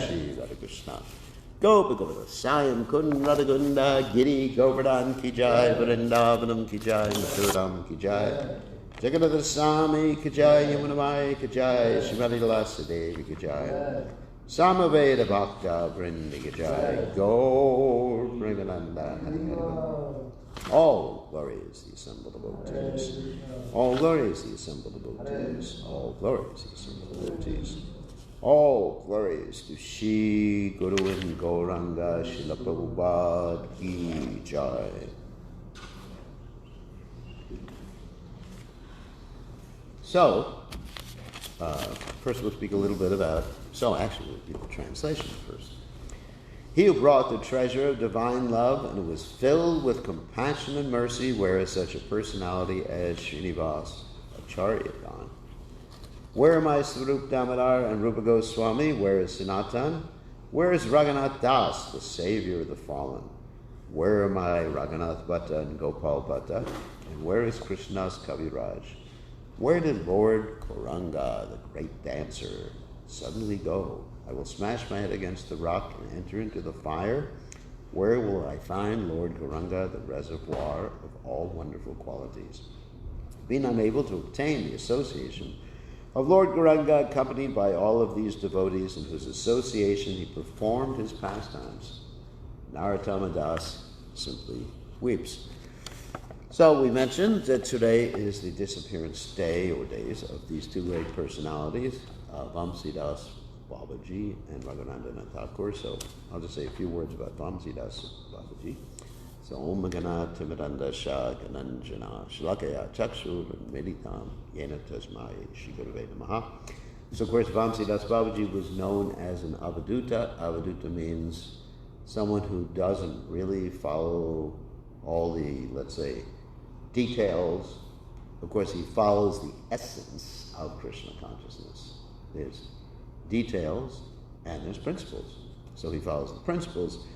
Shri Radha Krishna. Gopa Gopa Sayam Kun Radha Gunda Giri Govardhan Ki Jai Vrindavanam Ki Jai Mathuram Ki Jai Jagannath Swami Ki Jai Yamunamai Ki Jai Shrimati Lasa Devi Ki Jai Samaveda Bhakta Vrindi Ki Jai Gaur Premananda Hari Hari. All glory is the assembled devotees. All glory is the assembled devotees. All glory is the assembled devotees. All glories to Shri Guru and Gauranga Srila Prabhupada Ki Jai. So, first we'll speak a little bit about, actually we'll do the translation first. He who brought the treasure of divine love and was filled with compassion and mercy, where is such a personality as Srinivas Acharya gone? Where are my Swarup Damodar and Rupa Goswami? Where is Sanatan? Where is Raghunath Das, the savior of the fallen? Where are my Raghunath Bhatta and Gopal Bhatta? And where is Krishna's Kaviraj? Where did Lord Gauranga, the great dancer, suddenly go? I will smash my head against the rock and enter into the fire. Where will I find Lord Gauranga, the reservoir of all wonderful qualities? Being unable to obtain the association of Lord Gauranga, accompanied by all of these devotees in whose association he performed his pastimes, Narottama Das simply weeps. So we mentioned that today is the disappearance day or days of these two great personalities, Vamsidas Babaji and Raghunandan Thakur. So I'll just say a few words about Vamsidas Babaji. So Om Gana Timiranda Shah Gananjana Shlakaya Chakshur Meditam Yena Tasmai Shri Gurave Namaha. So of course Vamsidas Babaji was known as an Avaduta. Avaduta means someone who doesn't really follow all the, let's say, details. Of course he follows the essence of Krishna consciousness. There's details and there's principles. So he follows the principles,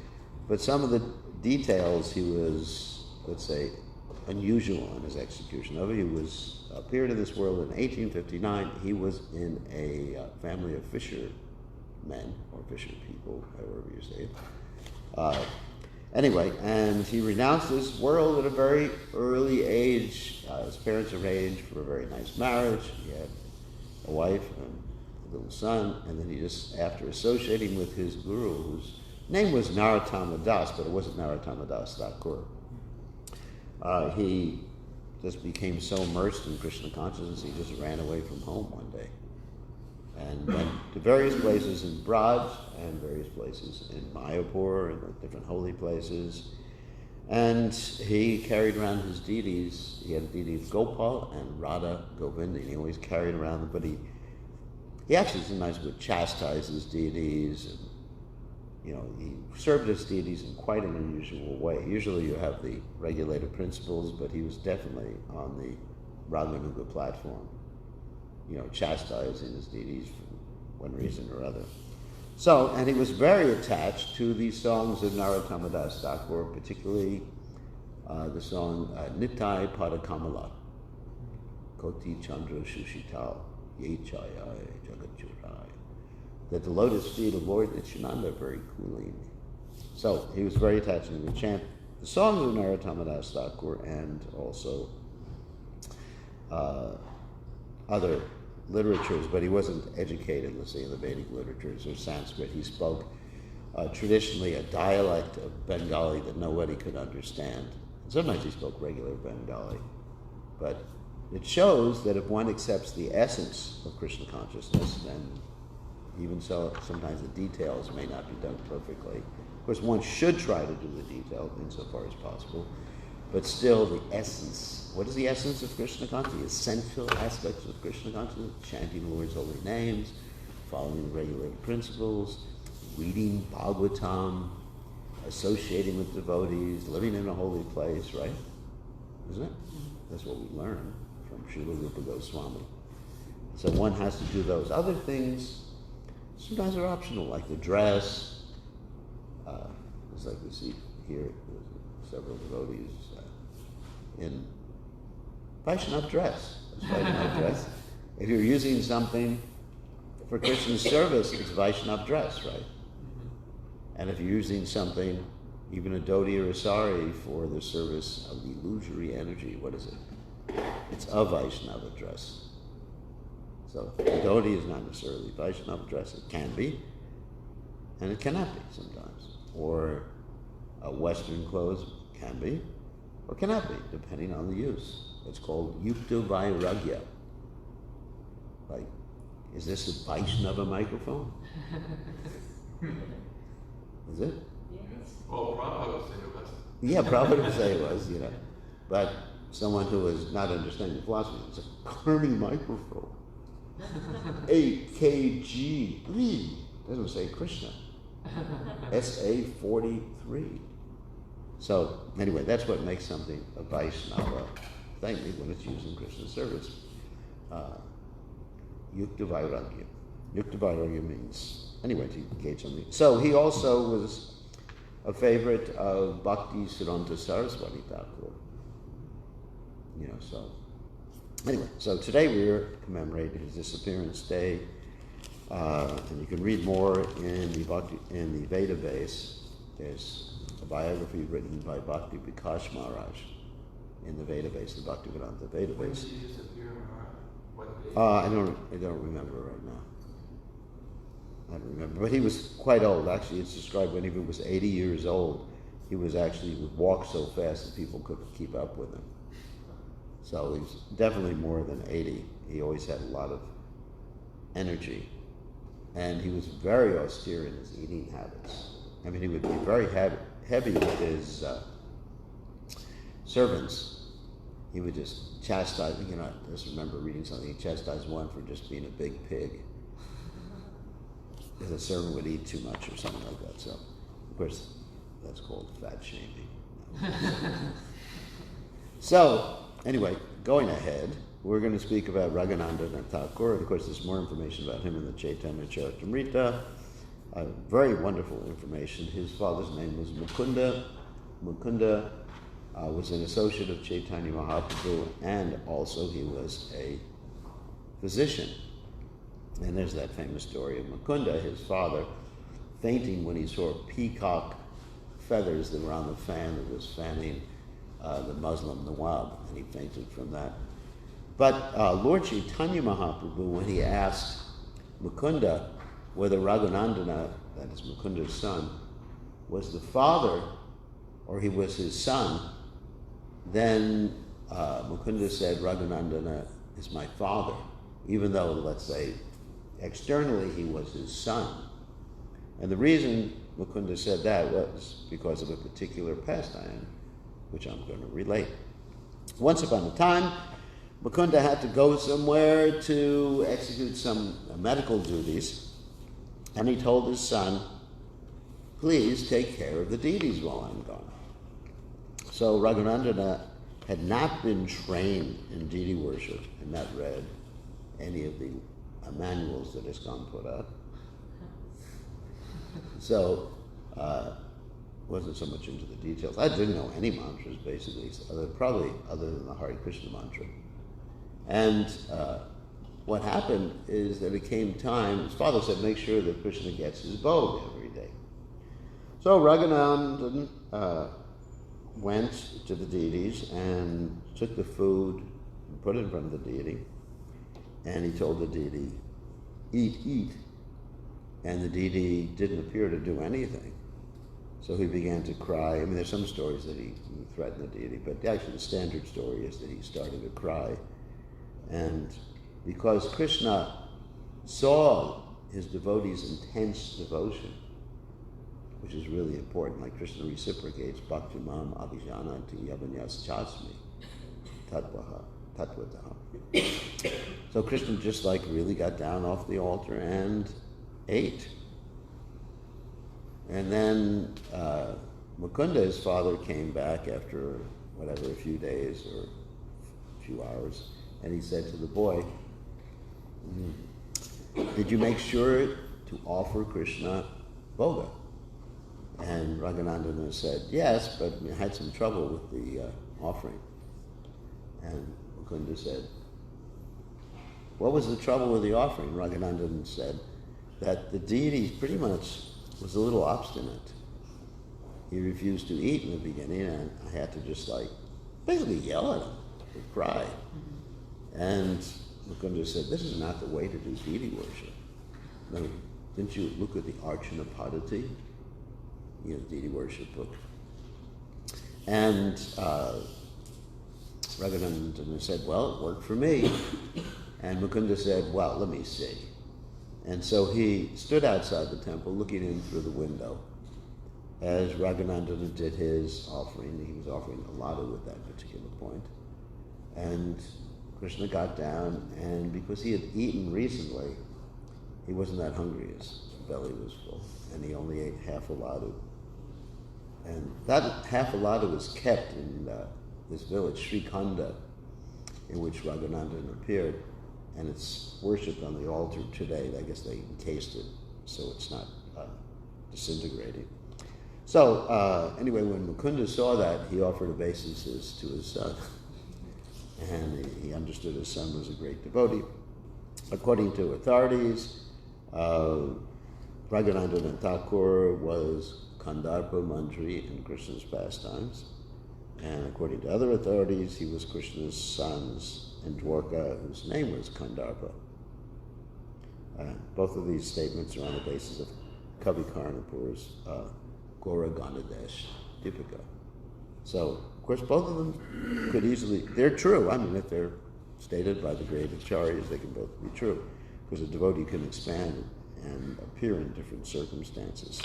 but some of the details he was, let's say, unusual in his execution of it. He appeared in this world in 1859. He was in a family of fishermen or fisher people, however you say it. Anyway, and he renounced this world at a very early age. His parents arranged for a very nice marriage. He had a wife and a little son, and then he just, after associating with his guru, whose name was Narottama Das, but it wasn't Narottama Das Thakur, he just became so immersed in Krishna consciousness, he just ran away from home one day and went to various places in Braj and various places in Mayapur and different holy places. And he carried around his deities. He had a deity of Gopal and Radha Govinda. He always carried around them, but he actually sometimes would chastise his deities. And, he served his deities in quite an unusual way. Usually you have the regulated principles, but he was definitely on the Raganuga platform, chastising his deities for one reason or other. So, and he was very attached to these songs of Narottama Das Thakur, particularly the song Nitai Padakamala, Koti Chandra Shushital, Ye Chayai Jagatchurai, that the lotus feet of Lord Nityananda are very cooling. So he was very attached to the chant the songs of Narottama Das Thakur and also other literatures, but he wasn't educated, let's say, in the Vedic literatures or Sanskrit. He spoke traditionally a dialect of Bengali that nobody could understand. And sometimes he spoke regular Bengali. But it shows that if one accepts the essence of Krishna consciousness, then even so, sometimes the details may not be done perfectly. Of course, one should try to do the detail insofar as possible, but still the essence. What is the essence of Krishna consciousness? The essential aspects of Krishna consciousness: chanting the Lord's holy names, following the regulated principles, reading Bhagavatam, associating with devotees, living in a holy place, right? Isn't it? That's what we learn from Srila Rupa Goswami. So one has to do those. Other things sometimes are optional, like the dress. It's like we see here, several devotees in Vaishnava dress. Vaishnava dress. If you're using something for Krishna's service, it's Vaishnava dress, right? And if you're using something, even a dhoti or a sari, for the service of the illusory energy, what is it? It's a Vaishnava dress. So the dhoti is not necessarily Vaishnava dress. It can be, and it cannot be sometimes. Or Western clothes can be, or cannot be, depending on the use. It's called yukta vairagya. Like, is this a Vaishnava microphone? Is it? Yes. Well, Prabhupada would say it was. Yeah, Prabhupada would say it was, But someone who is not understanding philosophy, it's a Carney microphone. 8 kg. Doesn't say Krishna. SA-43. So, anyway, that's what makes something a Vaishnava thing when it's used in Krishna service. Yukta Vairagya. Yukta Vairagya means, anyway, to engage something. So, he also was a favorite of Bhakti Siddhanta Saraswati Thakur. So. Anyway, so today we're commemorating his disappearance day. And you can read more in the Veda base. There's a biography written by Bhakti Vikas Maharaj in the Veda base, the Bhaktivedanta Veda When base. did he disappear? What day? I don't remember right now. I don't remember, but he was quite old. Actually, it's described when he was 80 years old. He would walk so fast that people couldn't keep up with him. So he was definitely more than 80. He always had a lot of energy. And he was very austere in his eating habits. I mean, he would be very heavy with his servants. He would just chastise, I just remember reading something, he chastised one for just being a big pig. Because a servant would eat too much or something like that. So, of course, that's called fat shaming. So, anyway, going ahead, we're going to speak about Raghunandana Thakur. Of course, there's more information about him in the Chaitanya Charitamrita. Very wonderful information. His father's name was Mukunda. Mukunda was an associate of Chaitanya Mahaprabhu, and also he was a physician. And there's that famous story of Mukunda, his father, fainting when he saw peacock feathers that were on the fan that was fanning the Muslim Nawab, and he fainted from that. But Lord Chaitanya Mahaprabhu, when he asked Mukunda whether Raghunandana, that is Mukunda's son, was the father or he was his son, then Mukunda said, Raghunandana is my father, even though, let's say, externally he was his son. And the reason Mukunda said that was because of a particular pastime, which I'm going to relate. Once upon a time, Mukunda had to go somewhere to execute some medical duties, and he told his son, please take care of the deities while I'm gone. So Raghunandana had not been trained in deity worship and not read any of the manuals that ISKCON put out. So, wasn't so much into the details. I didn't know any mantras, basically, probably other than the Hare Krishna mantra. And what happened is that it came time, his father said, make sure that Krishna gets his bow every day. So Raghunandan went to the deities and took the food and put it in front of the deity. And he told the deity, eat, eat. And the deity didn't appear to do anything. So he began to cry. I mean, there's some stories that he threatened the deity, but actually the standard story is that he started to cry. And because Krishna saw his devotees' intense devotion, which is really important, like Krishna reciprocates, Bhaktimam Abhijanati Yavanyas Chasmi Tatvataha. So Krishna just really got down off the altar and ate. And then Mukunda, his father, came back after a few days or a few hours, and he said to the boy, did you make sure to offer Krishna Bhoga? And Raghunandana said, yes, but I had some trouble with the offering. And Mukunda said, what was the trouble with the offering? Raghunandan said that the deity pretty much was a little obstinate. He refused to eat in the beginning, and I had to just basically yell at him with pride. And Mukunda said, this is not the way to do deity worship. No, didn't you look at the Archana Padati, deity worship book? And Raghunandan said, well, it worked for me. And Mukunda said, well, let me see. And so he stood outside the temple looking in through the window as Raghunandan did his offering. He was offering a laddu at that particular point. And Krishna got down, and because he had eaten recently, he wasn't that hungry. His belly was full, and he only ate half a laddu. And that half a laddu was kept in this village, Srikhanda, in which Raghunandan appeared, and it's worshipped on the altar today. I guess they encased it so it's not disintegrating. So anyway, when Mukunda saw that, he offered obeisances to his son. And he understood his son was a great devotee. According to authorities, Raghunandan Thakur was Kandarpa Mandri in Krishna's pastimes. And according to other authorities, he was Krishna's sons in Dwarka, whose name was Kandarpa. Both of these statements are on the basis of Kavi Karnapur's Gora Ganadesh Dipika. So, of course, both of them could easily, they're true. I mean, if they're stated by the great acharyas, they can both be true, because a devotee can expand and appear in different circumstances.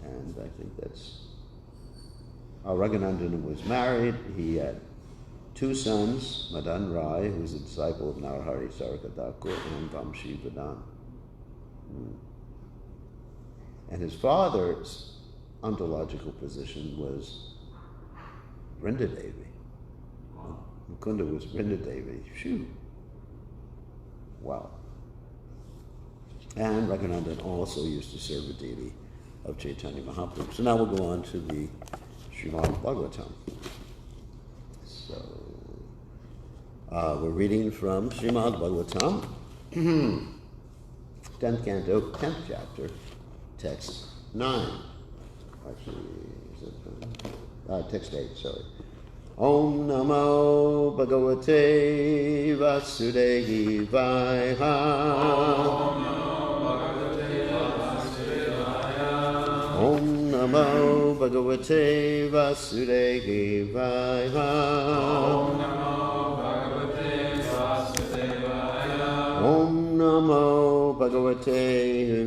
And I think that's... Raghunandan was married. He had two sons, Madan Rai, who was a disciple of Narahari Saraka Thakur, and Vamshi Vadan. And his father's ontological position was Vrindadevi. Mukunda was Vrindadevi. Phew. Wow. And Raghunandan also used to serve the deity of Chaitanya Mahaprabhu. So now we'll go on to the Srimad Bhagavatam. So, we're reading from Srimad Bhagavatam, 10th canto, 10th chapter, text 9. Actually, is it text 8, sorry. Om Namo Bhagavate Vasudevaya. Om Namo Bhagavate Vasudevaya. Om Namo Bhagavate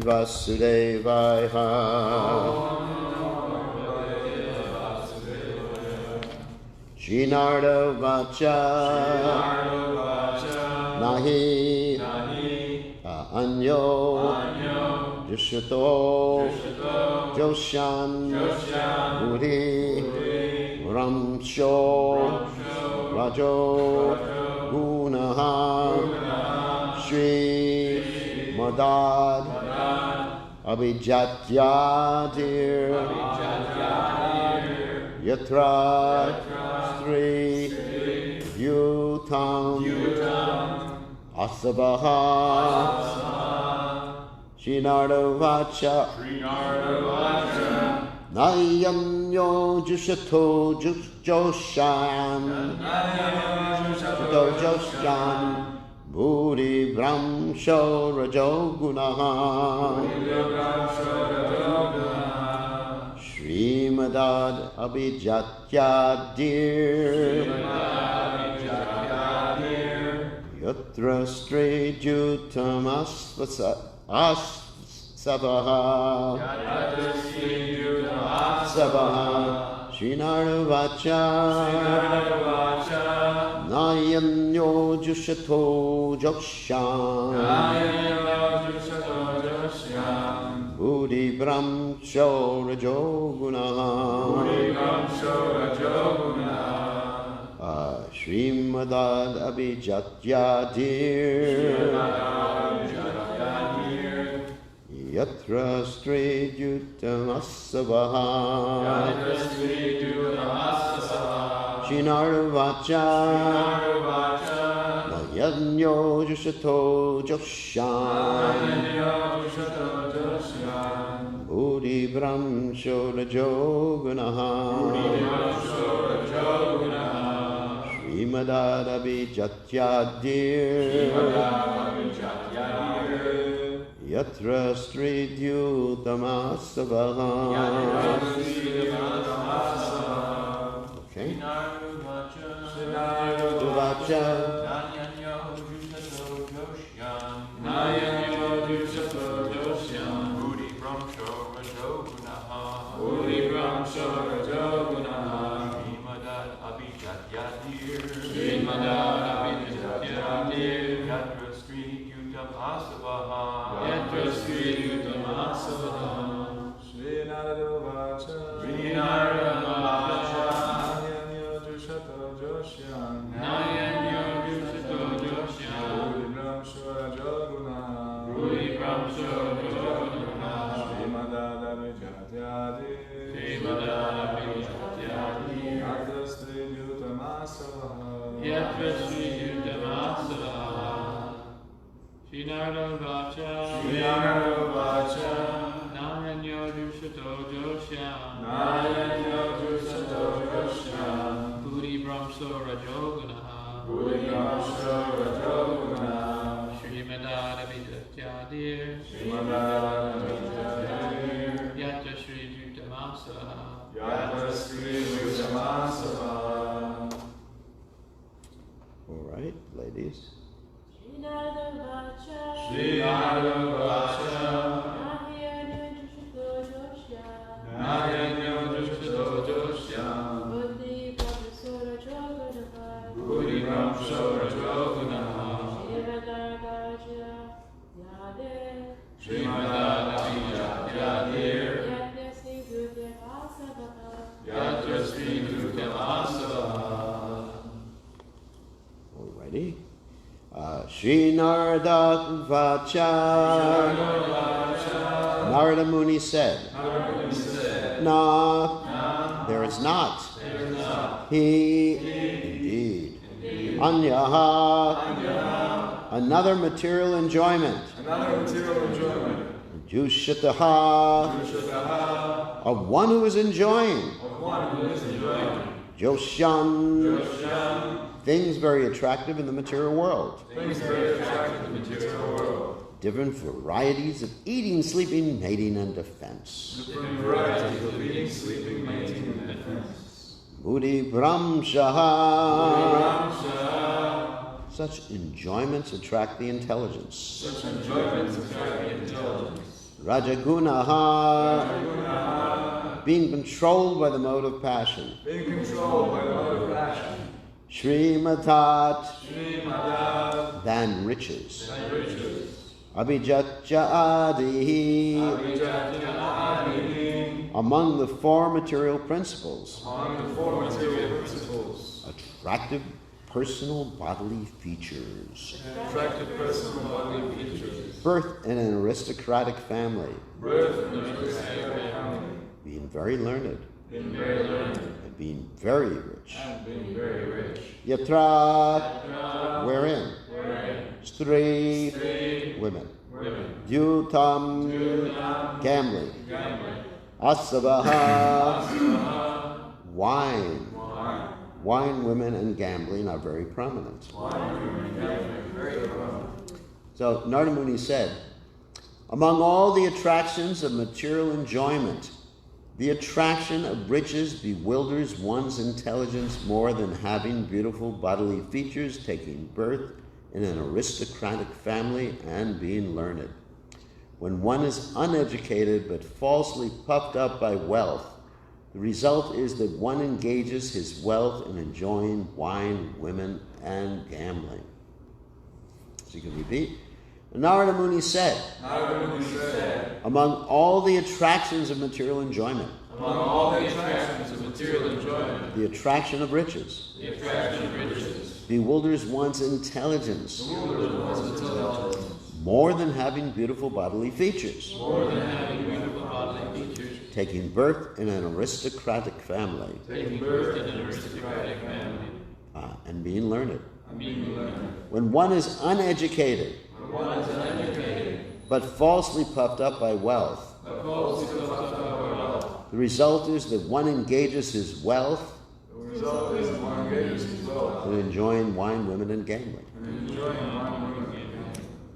Vasudevaya. Srinarda Vacha Nahi Anyo Jishato Joshan Bhuri Ramsho Rajo Gunaha Shri Madad Abhijatyadir Yatra Sri Yutam Asabaha Srinarda Vacha Nayamyo Jushato Joshan Bhuri Vramsho Rajo Gunaha Srimadad Abhijatyadir Yatra Stri Jutam Sabaha Srinarda Vacha Nayanyo Jushato Jokshan Buddhi Brahmcho Rajoguna Srimadad Abhijatyadir Yatra Stri Jutam Asabaha Srinarda Vacha Nayanyo Jushato Joshan Buddhi Brahm Shorajo Gunaha Srimadadabi Jatyadir Yatra Stridhyutamasavaha. Okay. Uvacha. All right, ladies. Alrighty. Shri Narada Vacha. Narada Muni said, Na, there is not. He, indeed. Anyaha, another material enjoyment. Jushataha, of one who is enjoying. Joshan, things very attractive in the material world. Different varieties of eating, sleeping, mating, and defense. Buddhi Brahmshaha. Such enjoyments attract the intelligence. Rajagunaha. Being controlled by the mode of passion. Srimatat, than riches. Abhijatya adihi, among the four material principles. Attractive personal bodily features. Birth in an aristocratic family. Being very learned. And being very rich. Yatra, wherein? Stri, women. Dyutam, gambling. Asavaha, wine. Wine, women, and gambling are very prominent. So Narada Muni said, among all the attractions of material enjoyment, the attraction of riches bewilders one's intelligence more than having beautiful bodily features, taking birth in an aristocratic family, and being learned. When one is uneducated but falsely puffed up by wealth, the result is that one engages his wealth in enjoying wine, women, and gambling. So you can repeat. Narada Muni said, among all the attractions of material enjoyment, the attraction of riches, bewilders one's intelligence, more than having beautiful bodily features, taking birth in an aristocratic family, and being learned. When one is uneducated, but falsely puffed up by wealth, the result is that one engages his wealth in enjoying wine, women, and gambling.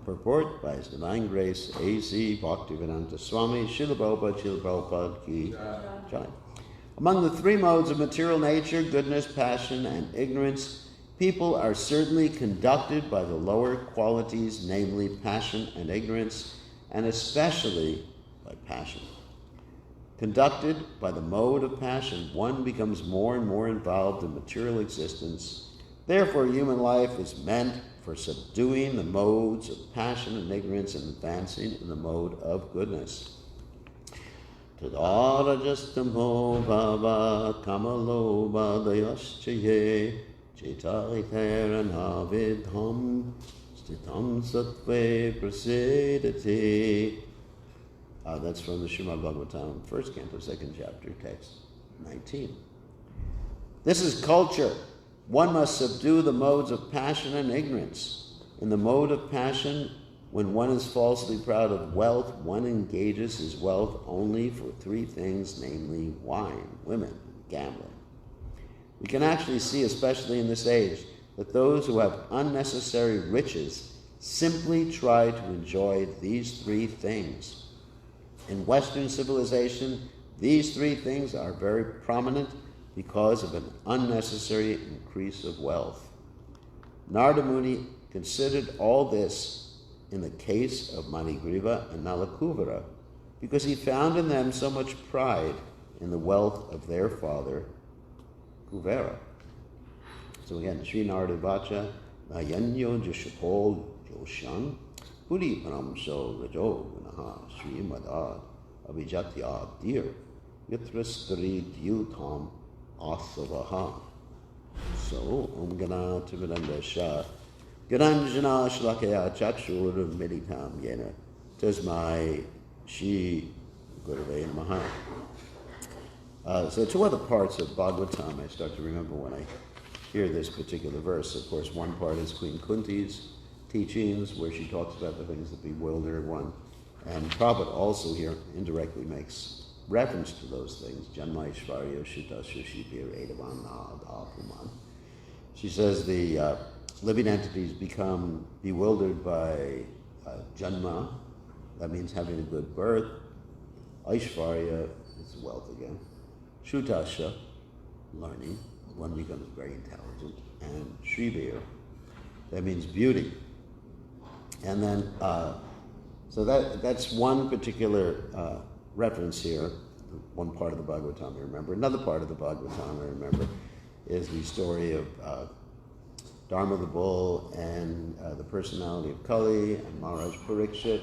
Purport by His Divine Grace, A.C. Bhaktivedanta Swami, Srila Prabhupada Ki Jai. Among the three modes of material nature, goodness, passion, and ignorance, people are certainly conducted by the lower qualities, namely passion and ignorance, and especially by passion. Conducted by the mode of passion, one becomes more and more involved in material existence. Therefore, human life is meant for subduing the modes of passion and ignorance and advancing in the mode of goodness. Tadarajastamo bhava kamaloba dayaschaye chetahiteranavidham stitam sattve prasedati. That's from the Srimad Bhagavatam, 1st canto, 2nd chapter, text 19. This is culture. One must subdue the modes of passion and ignorance. In the mode of passion, when one is falsely proud of wealth, one engages his wealth only for three things, namely wine, women, and gambling. We can actually see, especially in this age, that those who have unnecessary riches simply try to enjoy these three things. In Western civilization, these three things are very prominent because of an unnecessary increase of wealth. Narada Muni considered all this in the case of Manigriva and Nalakuvara because he found in them so much pride in the wealth of their father, Kuvera. So again, Sri Narada Vacha, Nayanyo Jashapol Joshang, Puri Paramso Rajo Gunaha, Sri Madad, Abhijatya Dir, Yitrastari Dyutam Asavaha. So, Om Gana Tividanda Shah, Gananjana Shlakaya Chakshur Meditam Yena, Tasmai Shi Gurave Namaha. So, two other parts of Bhagavatam I start to remember when I hear this particular verse. Of course, one part is Queen Kunti's teachings, where she talks about the things that bewilder one. And Prabhupada also here indirectly makes reference to those things. Janmaishvarya Shuta Shushibir Edavan. She says the living entities become bewildered by Janma, that means having a good birth. Aishvarya is wealth again. Shutasha, learning, one becomes very intelligent. And Shrivir, that means beauty. And then, so that's one particular reference here, one part of the Bhagavatam I remember. Another part of the Bhagavatam I remember is the story of Dharma the bull and the personality of Kali and Maharaj Parikshit,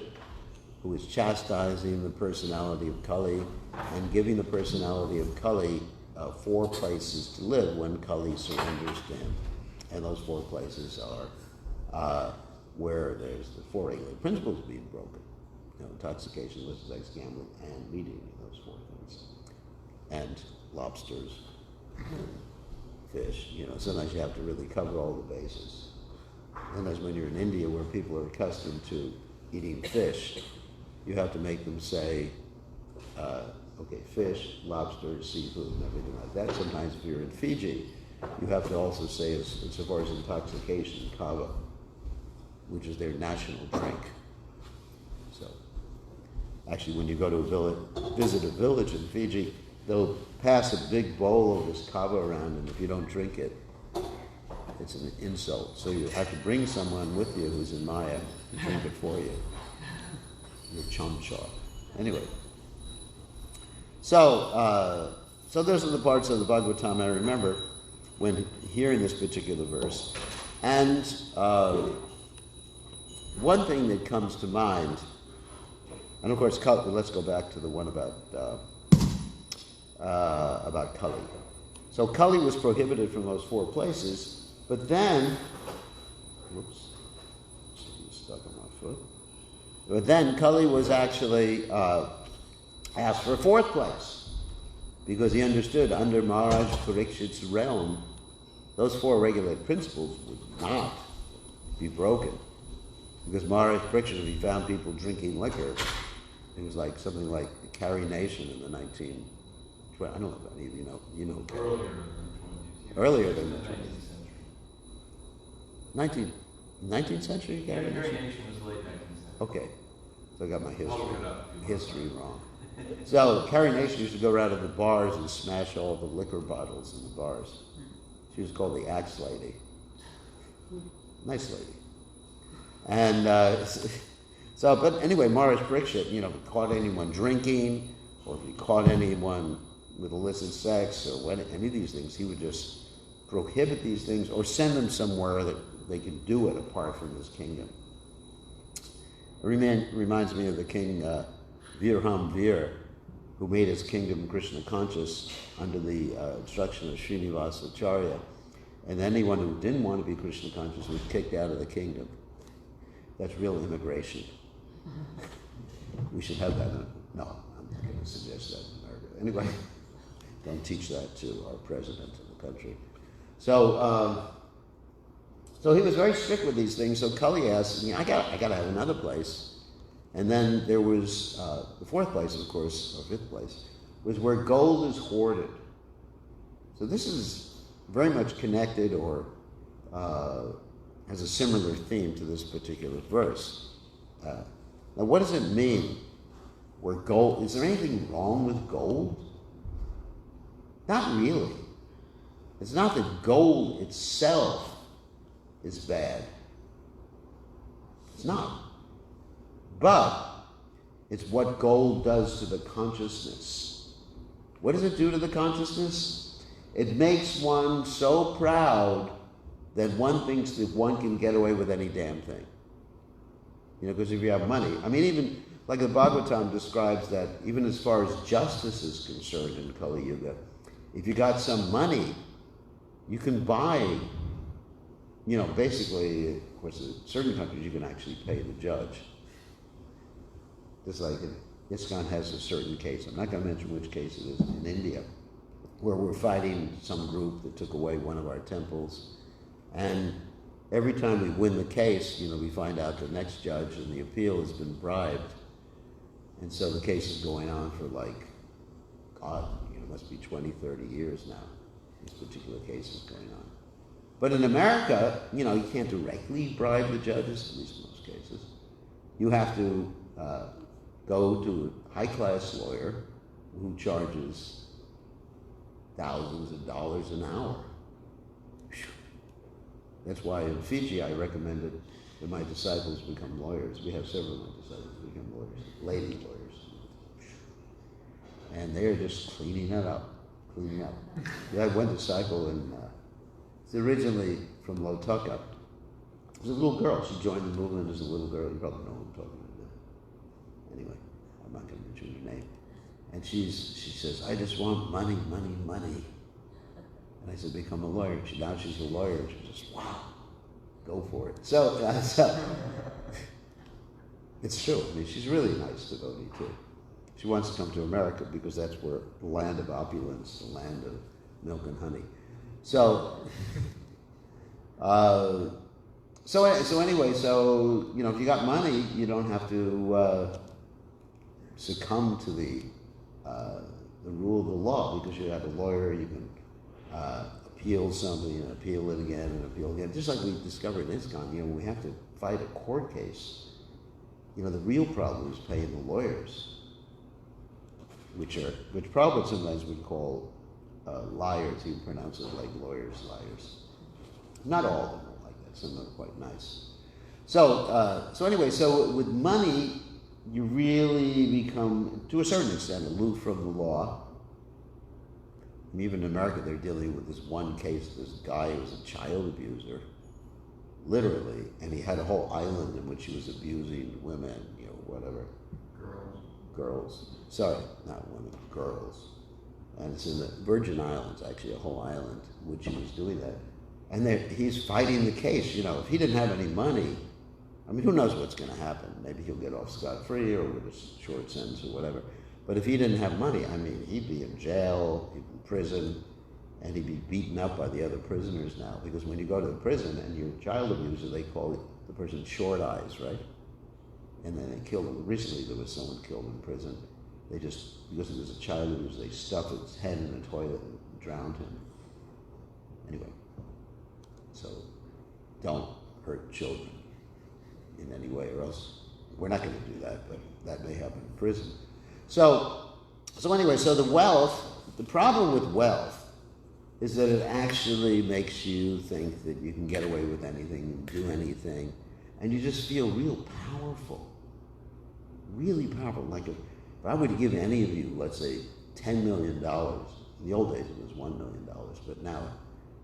who is chastising the personality of Kali and giving the personality of Kali 4 places to live when Kali surrenders to him. And those 4 places are where there's the 4 regulated principles being broken. Intoxication, illicit sex, gambling, and meat eating, those 4 things. And lobsters, fish, sometimes you have to really cover all the bases. Sometimes when you're in India where people are accustomed to eating fish, you have to make them say, fish, lobster, seafood, and everything like that. Sometimes if you're in Fiji, you have to also say, as far as intoxication, kava, which is their national drink. So, actually, when you go to visit a village in Fiji, they'll pass a big bowl of this kava around, and if you don't drink it, it's an insult. So you have to bring someone with you who's in Maya to drink it for you. Your chamcha. Anyway. So those are the parts of the Bhagavatam I remember when hearing this particular verse. And one thing that comes to mind, and of course, let's go back to the one about Kali. So Kali was prohibited from those 4 places, but then, stuck on my foot. But then Kali was actually asked for a 4th place, because he understood under Maharaj Parikshit's realm, those four regulated principles would not be broken. Because Maharaj Krishna, if he found people drinking liquor, it was like something like the Carrie Nation in the 1920s. I don't know if any of you know. Earlier than the 20th century. 19th century Carrie Nation? Carrie Nation was late 19th century. Okay, so I got my Look it up. history wrong. So Carrie Nation used to go around to the bars and smash all the liquor bottles in the bars. She was called the Axe Lady. Nice lady. And but anyway, Maharaj Parikshit, if he caught anyone drinking, or if he caught anyone with illicit sex, or any of these things, he would just prohibit these things or send them somewhere that they could do it apart from his kingdom. It reminds me of the king Virham Vir, who made his kingdom Krishna conscious under the instruction of Srinivasa Acharya. And anyone who didn't want to be Krishna conscious was kicked out of the kingdom. That's real immigration. We should have that. No, I'm not going to suggest that in America. Anyway, don't teach that to our president of the country. So he was very strict with these things. So Kali asked me, I got to have another place. And then there was the fourth place, of course, or fifth place, was where gold is hoarded. So this is very much connected or has a similar theme to this particular verse. Now, what does it mean? Where gold? Is there anything wrong with gold? Not really. It's not that gold itself is bad. It's not. But it's what gold does to the consciousness. What does it do to the consciousness? It makes one so proud that one thinks that one can get away with any damn thing. Because if you have money, even like the Bhagavatam describes that even as far as justice is concerned in Kali Yuga, if you got some money, you can buy, basically, of course, in certain countries you can actually pay the judge. Just like ISKCON has a certain case, I'm not going to mention which case it is, in India, where we're fighting some group that took away one of our temples. And every time we win the case, we find out the next judge in the appeal has been bribed. And so the case is going on for must be 20, 30 years now. This particular case is going on. But in America, you can't directly bribe the judges, at least in most cases. You have to go to a high-class lawyer who charges thousands of dollars an hour. That's why in Fiji I recommended that my disciples become lawyers. We have several of my disciples become lawyers, lady lawyers. And they're just cleaning up. Yeah, I had one disciple, and it's originally from Lautoka. It was a little girl. She joined the movement as a little girl. You probably know who I'm talking about now. Anyway, I'm not going to mention her name. And she says, I just want money, money, money. And I said, become a lawyer. Now she's a lawyer. And she says, wow, go for it. So it's true. She's really nice devotee too. She wants to come to America because that's where the land of opulence, the land of milk and honey. So, anyway, if you got money, you don't have to succumb to the rule of the law because you have a lawyer. You can appeal something and appeal it again and appeal again. Just like we discovered in ISKCON, when we have to fight a court case, the real problem is paying the lawyers, which Prabhupada sometimes would call liars. He would pronounce it like lawyers. Not all of them are like that. Some are quite nice. So anyway, with money, you really become, to a certain extent, aloof from the law. Even in America, they're dealing with this one case, this guy who was a child abuser, literally, and he had a whole island in which he was abusing women, whatever. Girls. Sorry, not women, girls. And it's in the Virgin Islands, actually, a whole island, in which he was doing that. And he's fighting the case. If he didn't have any money, who knows what's going to happen? Maybe he'll get off scot-free or with a short sentence or whatever. But if he didn't have money, he'd be in jail, he'd be in prison. and he'd be beaten up by the other prisoners now, because when you go to the prison and you're a child abuser, they call the person short eyes, right? And then they killed him. Recently there was someone killed in prison. They just, because he was a child abuser, they stuffed his head in a toilet and drowned him. Anyway, so don't hurt children in any way, or else we're not going to do that, but that may happen in prison. So anyway, so the problem with wealth is that it actually makes you think that you can get away with anything, do anything, and you just feel real powerful, really powerful. Like if I were to give any of you, let's say, $10 million, in the old days it was $1 million, but now,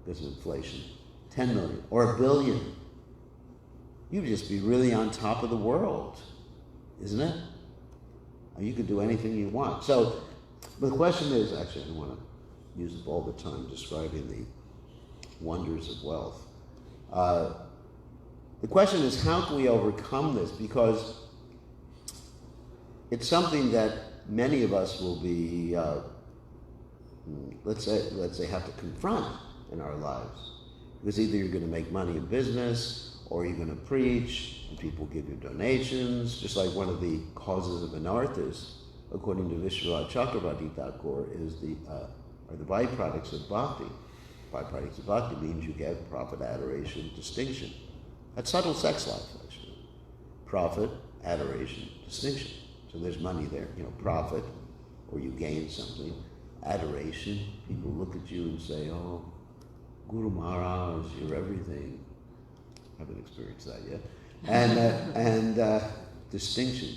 because of inflation, 10 million or $1 billion, you'd just be really on top of the world, isn't it? You could do anything you want. So, but the question is, actually, I don't want to use it all the time describing the wonders of wealth. The question is, how can we overcome this? Because it's something that many of us will be, let's say, have to confront in our lives. Because either you're going to make money in business, or you're going to preach, and people give you donations, just like one of the causes of anarthas, according to Vishwanath Chakravarti Thakur, are the byproducts of bhakti. Byproducts of bhakti means you get profit, adoration, distinction. That's subtle sex life, actually. Profit, adoration, distinction. So there's money there, profit, or you gain something. Adoration, people look at you and say, oh, Guru Maharaj, you're everything. I haven't experienced that yet. And distinction,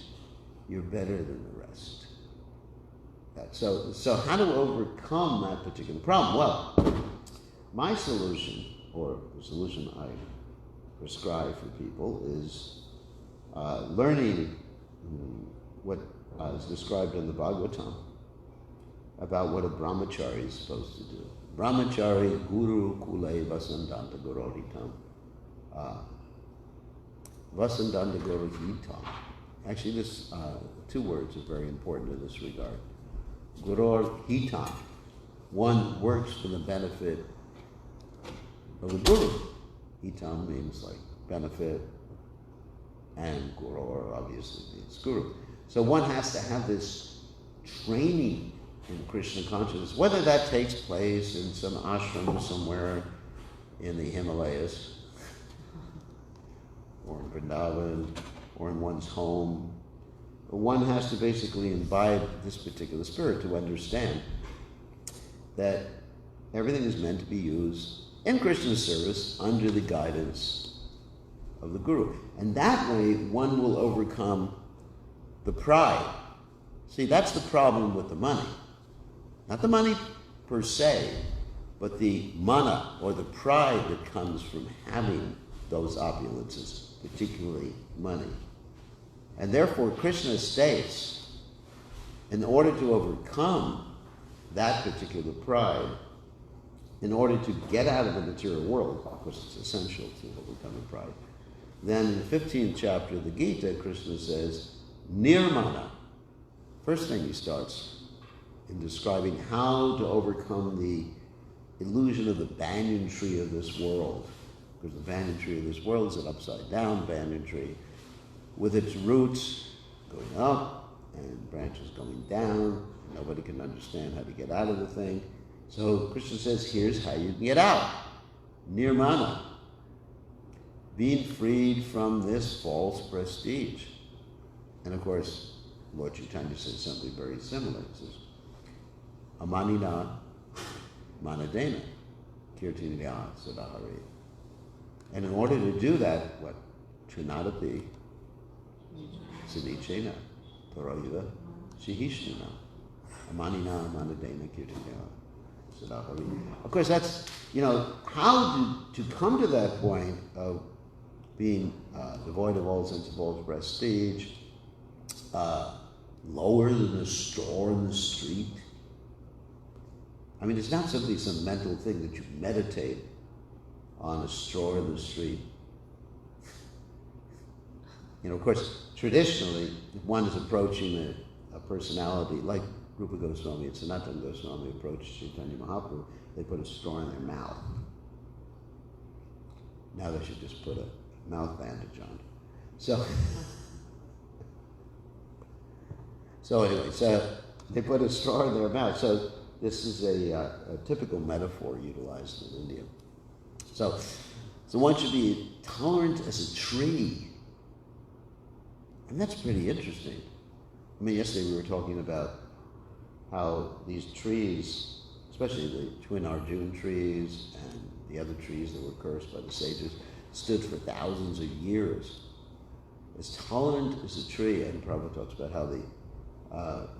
you're better than the rest. So how to overcome that particular problem? Well, my solution, or the solution I prescribe for people, is learning what is described in the Bhagavatam about what a brahmachari is supposed to do. Brahmachari guru kule vasandanta gororitam. Vasandanta gororitam. Actually, this two words are very important in this regard. Guror hitam. One works for the benefit of the guru. Hitam means like benefit, and guror obviously means guru. So one has to have this training in Krishna consciousness, whether that takes place in some ashram somewhere in the Himalayas, or in Vrindavan, or in one's home. One has to basically imbibe this particular spirit to understand that everything is meant to be used in Krishna's service under the guidance of the Guru. And that way, one will overcome the pride. See, that's the problem with the money. Not the money per se, but the mana, or the pride that comes from having those opulences, particularly money. And therefore, Krishna states, in order to overcome that particular pride, in order to get out of the material world, of course it's essential to overcome pride, then in the 15th chapter of the Gita, Krishna says, nirmana. First thing he starts in describing how to overcome the illusion of the banyan tree of this world. Because the banyan tree of this world is an upside down banyan tree, with its roots going up and branches going down. Nobody can understand how to get out of the thing. So Krishna says, here's how you can get out. Nirmana. Being freed from this false prestige. And of course, Lord Chaitanya says something very similar. He says, Amanina manadena kirtiniya sadahari. And in order to do that, what? Trinadapi Siddhichena Paroyiva Shihishnina Amanina Manadena Kirtanya Sadahari. Of course, that's, how to come to that point of being devoid of all sense of false prestige, lower than a straw in the street. I mean, it's not simply some mental thing that you meditate on a straw in the street. Of course, traditionally, if one is approaching a personality like Rupa Goswami and Sanatana Goswami approached Chaitanya Mahaprabhu, they put a straw in their mouth. Now they should just put a mouth bandage on. So anyway, they put a straw in their mouth. So this is a typical metaphor utilized in India. So one should be tolerant as a tree. And that's pretty interesting. I mean, yesterday we were talking about how these trees, especially the twin Arjuna trees and the other trees that were cursed by the sages, stood for thousands of years. As tolerant as a tree, and Prabhupada talks about how the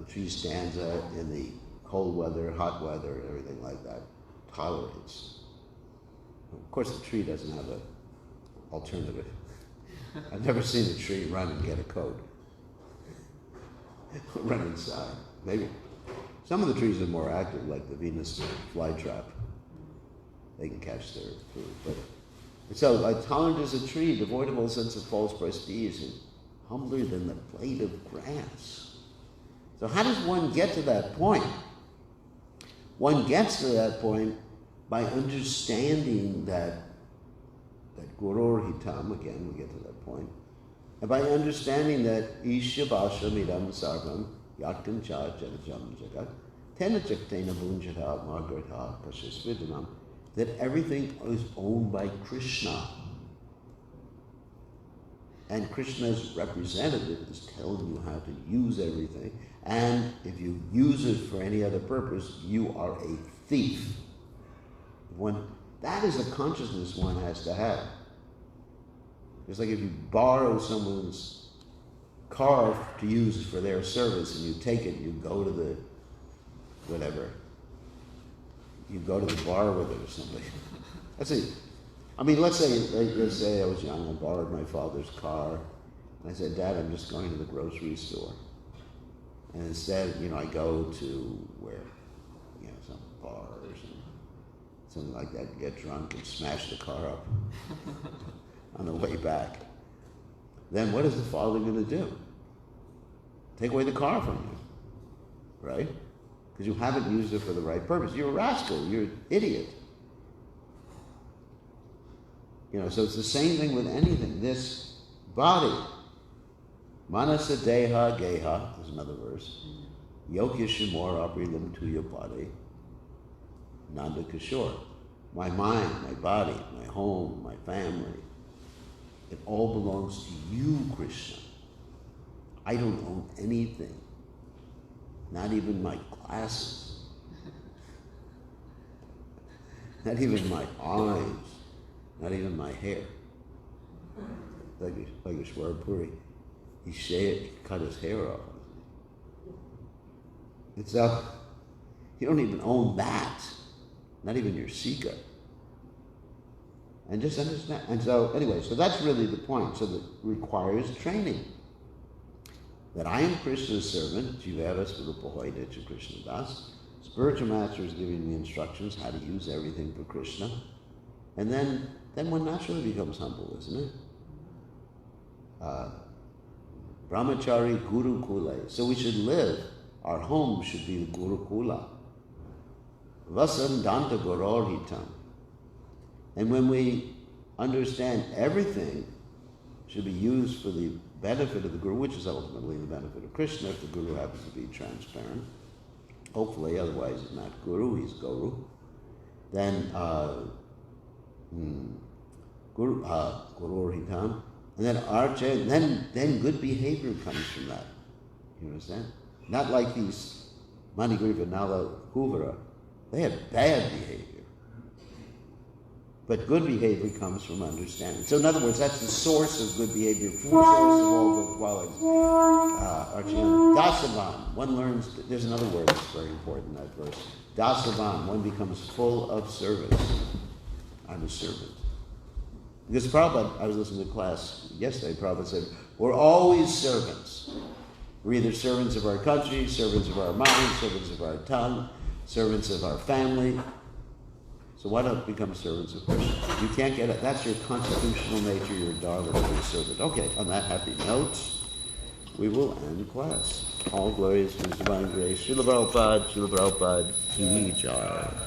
tree stands in the cold weather, hot weather, everything like that, tolerates. Of course, the tree doesn't have an alternative. I've never seen a tree run and get a coat. Run inside. Maybe. Some of the trees are more active, like the Venus flytrap. They can catch their food. But so, tolerant as a tree, devoid of all sense of false prestige, and humbler than the blade of grass. So how does one get to that point? One gets to that point by understanding that Gurur Hitam, again, we get to that point, and by understanding that Isha Bhasha Midam Sarvam Yakan Cha Janajam Jagat Tena Jaktena Bunjata Margarita Kashishvidanam, that everything is owned by Krishna. And Krishna's representative is telling you how to use everything. And if you use it for any other purpose, you are a thief. That is a consciousness one has to have. It's like if you borrow someone's car to use for their service and you take it, you go to the whatever. You go to the bar with it or something. Let's see. I mean, let's say I was young, I borrowed my father's car, and I said, Dad, I'm just going to the grocery store. And instead, I go to where, some bar or something like that, and get drunk and smash the car up on the way back. Then what is the father going to do? Take away the car from you, right? Because you haven't used it for the right purpose. You're a rascal. You're an idiot. So it's the same thing with anything. This body, manasa deha geha, is another verse. Yokya shimor aprilim to your body. Nanda Kishore. My mind, my body, my home, my family. It all belongs to you, Krishna. I don't own anything. Not even my glasses. Not even my eyes. Not even my hair. Like Ishwara Puri. He cut his hair off. And so, you don't even own that. Not even your Sika. And just understand. And so, anyway, so that's really the point. So that requires training. That I am Krishna's servant, Jivara Swarupahoida to Krishna Das. Spiritual master is giving me instructions how to use everything for Krishna. And then one naturally becomes humble, isn't it? Brahmachari Guru Kula. So we should live, our home should be the Guru Kula. Vasam Danta Goror Hitam. And when we understand everything should be used for the benefit of the Guru, which is ultimately the benefit of Krishna, if the Guru happens to be transparent, hopefully, otherwise he's not Guru, he's Guru, then Guru Hitam, and then Archa, then good behavior comes from that. You understand? Not like these Manigriva, Nala, Kuvara. They have bad behavior. But good behavior comes from understanding. So in other words, that's the source of good behavior, the source of all good qualities. Archana, Dasavan, one learns, there's another word that's very important in that verse. Dasavan, one becomes full of service. I'm a servant. Because Prabhupada, I was listening to class yesterday, Prabhupada said, we're always servants. We're either servants of our country, servants of our mind, servants of our tongue, servants of our family. So why not become servants of Krishna? You can't get it. That's your constitutional nature. You're a darling, you're a servant. Okay, on that happy note, we will end class. All glories to His divine grace. Srila Prabhupada, Srila Prabhupada, Ki Jai.